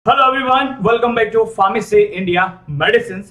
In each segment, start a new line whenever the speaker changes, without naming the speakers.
Hello everyone, welcome back to pharmacy India medicine.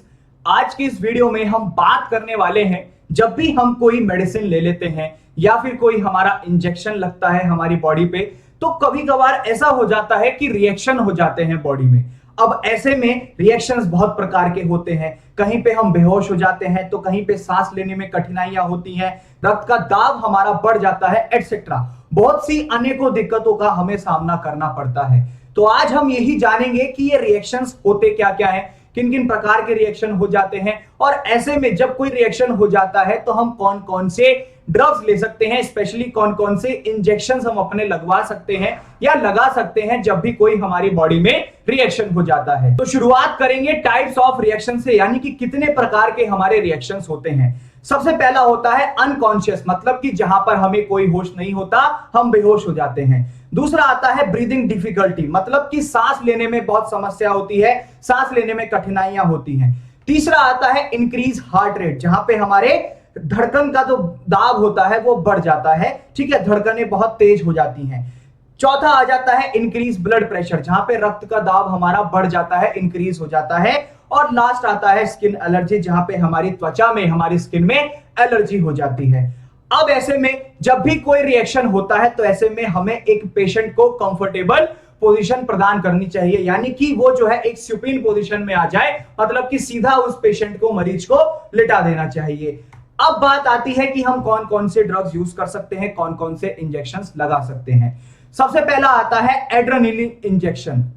आज की इस वीडियो में हम बात करने वाले हैं, जब भी हम कोई मेडिसिन ले लेते हैं या फिर कोई हमारा इंजेक्शन लगता है हमारी बॉडी पे, तो कभी कभार ऐसा हो जाता है कि रिएक्शन हो जाते हैं बॉडी में। अब ऐसे में रिएक्शंस बहुत प्रकार के होते हैं। कहीं पे हम बेहोश हो जाते हैं, तो कहीं पे सांस लेने में कठिनाइयां होती हैं, रक्त का दाब हमारा बढ़ जाता है, एटसेट्रा। बहुत सी अनेकों दिक्कतों का हमें सामना करना पड़ता है। तो आज हम यही जानेंगे कि ये रिएक्शंस होते क्या क्या हैं, किन किन प्रकार के रिएक्शन हो जाते हैं, और ऐसे में जब कोई रिएक्शन हो जाता है तो हम कौन कौन से ड्रग्स ले सकते हैं, स्पेशली कौन कौन से इंजेक्शंस हम अपने लगवा सकते हैं या लगा सकते हैं जब भी कोई हमारी बॉडी में रिएक्शन हो जाता है। तो शुरुआत करेंगे टाइप्स ऑफ रिएक्शन से, यानी कि कितने प्रकार के हमारे रिएक्शंस होते हैं। सबसे पहला होता है अनकॉन्शियस, मतलब कि जहां पर हमें कोई होश नहीं होता, हम बेहोश हो जाते हैं। दूसरा आता है ब्रीदिंग डिफिकल्टी, मतलब कि सांस लेने में बहुत समस्या होती है, सांस लेने में कठिनाइयां होती हैं। तीसरा आता है इंक्रीज हार्ट रेट, जहां पे हमारे धड़कन का जो दाब होता है वो बढ़ जाता है, ठीक है, धड़कनें बहुत तेज हो जाती हैं। चौथा आ जाता है इंक्रीज ब्लड प्रेशर, जहां पे रक्त का दाब हमारा बढ़ जाता है, इंक्रीज हो जाता है। और लास्ट आता है स्किन एलर्जी, जहां पे हमारी त्वचा में, हमारी स्किन में एलर्जी हो जाती है। अब ऐसे में जब भी कोई रिएक्शन होता है तो ऐसे में हमें एक पेशेंट को कंफर्टेबल पोजीशन प्रदान करनी चाहिए, यानी कि वो जो है एक सुपीन पोजीशन में आ जाए, मतलब कि सीधा उस पेशेंट को, मरीज को लिटा देना चाहिए। अब बात आती है कि हम कौन कौन से ड्रग्स यूज कर सकते हैं, कौन कौन से इंजेक्शंस लगा सकते हैं। सबसे पहला आता है एड्रेनलिन इंजेक्शन।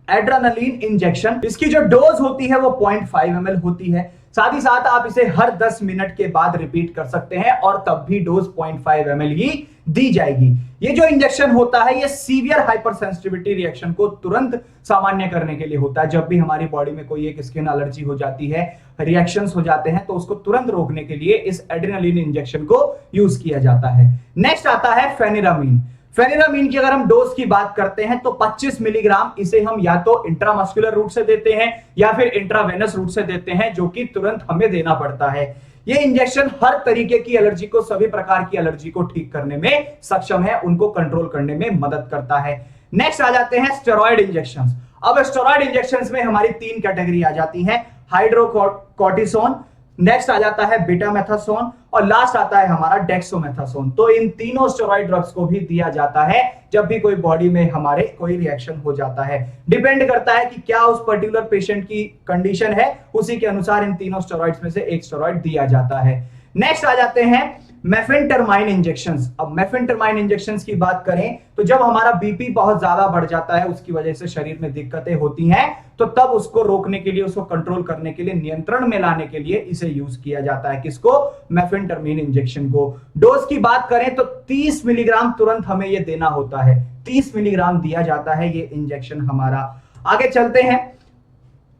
एड्रेनलिन इंजेक्शन, इसकी जो डोज होती है वो 0.5 ml होती है। साथ ही साथ आप इसे हर 10 मिनट के बाद रिपीट कर सकते हैं और तब भी डोज 0.5 ml ही दी जाएगी। ये जो इंजेक्शन होता है ये सीवियर हाइपर सेंसिटिविटी रिएक्शन को तुरंत सामान्य करने के लिए होता है। जब भी हमारी बॉडी में कोई एक स्किन एलर्जी हो जाती है, रिएक्शंस हो जाते हैं, तो उसको तुरंत रोकने के लिए इस एड्रेनलिन इंजेक्शन को यूज किया जाता है। नेक्स्ट आता है फेनिरामिन। फेनिरामिन की अगर हम डोज की बात करते हैं तो 25 मिलीग्राम इसे हम या तो इंट्रामस्कुलर रूट से देते हैं या फिर इंट्रावेनस रूट से देते हैं, जो कि तुरंत हमें देना पड़ता है। ये इंजेक्शन हर तरीके की एलर्जी को, सभी प्रकार की एलर्जी को ठीक करने में सक्षम है, उनको कंट्रोल करने में मदद करता है। नेक्स्ट आ जाते हैं स्टेरॉइड इंजेक्शंस। अब स्टेरॉइड इंजेक्शंस में हमारी 3 कैटेगरी आ जाती है, हाइड्रोकोर्टिसोन, नेक्स्ट आ जाता है बीटामेथासोन, और लास्ट आता है हमारा डेक्सोमेथासोन। तो इन तीनों स्टेरॉइड ड्रग्स को भी दिया जाता है जब भी कोई बॉडी में हमारे कोई रिएक्शन हो जाता है। डिपेंड करता है कि क्या उस पर्टिकुलर पेशेंट की कंडीशन है, उसी के अनुसार इन तीनों स्टेरॉइड्स में से एक स्टेरॉइड दिया जाता है। नेक्स्ट आ जाते हैं मेफेंटरमाइन इंजेक्शंस। अब मेफेंटरमाइन इंजेक्शंस की बात करें तो जब हमारा बीपी बहुत ज्यादा बढ़ जाता है, उसकी वजह से शरीर में दिक्कतें होती हैं, तो तब उसको रोकने के लिए, उसको कंट्रोल करने के लिए, नियंत्रण में लाने के लिए इसे यूज किया जाता है। किसको? मेफेंटरमाइन इंजेक्शन को। डोज की बात करें तो 30 मिलीग्राम तुरंत हमें यह देना होता है, 30 मिलीग्राम दिया जाता है ये इंजेक्शन हमारा। आगे चलते हैं,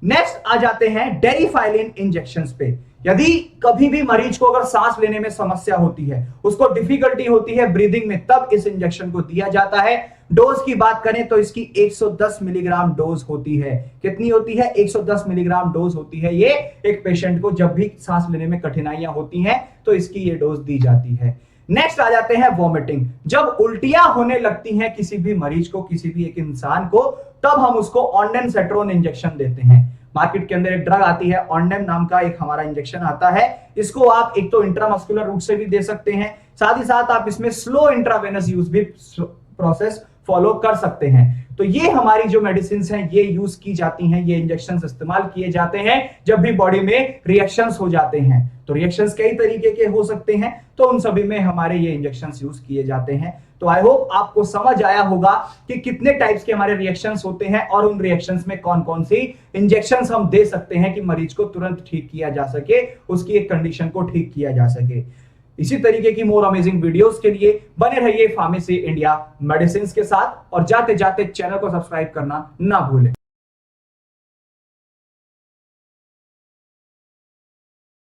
नेक्स्ट आ जाते हैं डेरिफाइलिन इंजेक्शंस पे। यदि कभी भी मरीज को अगर सांस लेने में समस्या होती है, उसको डिफिकल्टी होती है ब्रीदिंग में, तब इस इंजेक्शन को दिया जाता है। डोज की बात करें तो इसकी 110 मिलीग्राम डोज होती है। कितनी होती है? 110 मिलीग्राम डोज होती है ये एक पेशेंट को, जब भी सांस लेने में कठिनाइयां होती हैं तो इसकी ये डोज दी जाती है। नेक्स्ट आ जाते हैं वॉमिटिंग। जब उल्टियां होने लगती हैं किसी भी मरीज को, किसी भी एक इंसान को, तब हम उसको ऑन्डेनसेट्रोन इंजेक्शन देते हैं। मार्केट के अंदर एक ड्रग आती है, ऑन्डेम नाम का एक हमारा इंजेक्शन आता है। इसको आप एक तो इंट्रामस्कुलर रूट से भी दे सकते हैं, साथ ही साथ आप इसमें स्लो इंट्रावेनस यूज भी प्रोसेस फॉलो कर सकते हैं। तो ये हमारी जो मेडिसिन हैं ये यूज की जाती हैं, ये इंजेक्शंस इस्तेमाल किए जाते हैं जब भी बॉडी में रिएक्शंस हो जाते हैं। तो रिएक्शंस कई तरीके के हो सकते हैं, तो उन सभी में हमारे ये इंजेक्शंस यूज किए जाते हैं। तो आई होप आपको समझ आया होगा कि कितने टाइप्स के हमारे रिएक्शंस होते हैं और उन रिएक्शंस में कौन कौन सी इंजेक्शंस हम दे सकते हैं कि मरीज को तुरंत ठीक किया जा सके, उसकी एक कंडीशन को ठीक किया जा सके। इसी तरीके की मोर अमेजिंग वीडियोस के लिए बने रहिए फार्मेसी इंडिया मेडिसिन के साथ, और जाते जाते चैनल को सब्सक्राइब करना ना भूलें।